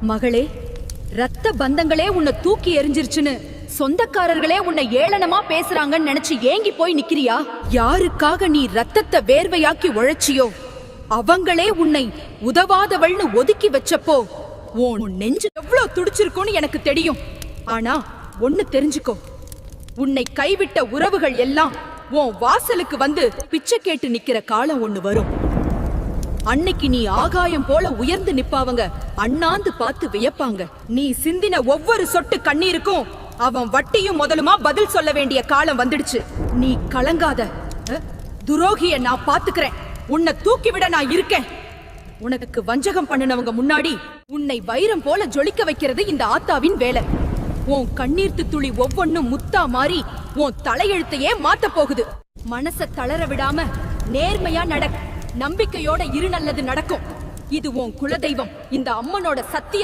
மகளே, ரத்த பந்தங்களே உன்னை தூக்கி எறிஞ்சிருச்சுன்னு சொந்தக்காரர்களே உன்னை ஏளனமா பேசுறாங்கன்னு நினைச்சு ஏங்கி போய் நிக்கிறியா? யாருக்காக நீ ரத்தத்தை வேர்வையாக்கி உழைச்சியோ அவங்களே உன்னை உதவாதவள்னு ஒதுக்கி வச்சப்போ உன் நெஞ்சு எவ்வளவு துடிச்சிருக்கும்னு எனக்கு தெரியும். ஆனா ஒண்ணு தெரிஞ்சுக்கோ, உன்னை கைவிட்ட உறவுகள் எல்லாம் உன் வாசலுக்கு வந்து பிச்சை கேட்டு நிக்கிற காலம் ஒண்ணு வரும். அன்னைக்கு நீ ஆகாயம் போல உயர்ந்து நிப்பாவங்க அண்ணாந்து பார்த்து வியப்பாங்க. நீ சிந்தின ஒவ்வொரு சொட்டு கண்ணீருக்கும் அவன் வட்டியும் முதலுமா பதில் சொல்ல வேண்டிய காலம் வந்துடுச்சு. நீ கலங்காத, துரோகிய நான் பாத்துக்கிறேன். உன்னை தூக்கிவிட நான் இருக்கேன். உனக்கு வஞ்சகம் பண்ணினவங்க முன்னாடி உன்னை வைரம் போல ஜொலிக்க வைக்கிறது இந்த ஆத்தாவின் வேலை. உன் கண்ணீர்த்து துளி ஒவ்வொன்னும் முத்தா மாறி உன் தலையெழுத்தையே மாத்த போகுது. மனச தளர விடாம நேர்மையா நம்பிக்கையோட இரு நல்லது நடக்கும். இது உன் குலதெய்வம், இந்த அம்மனோட சத்திய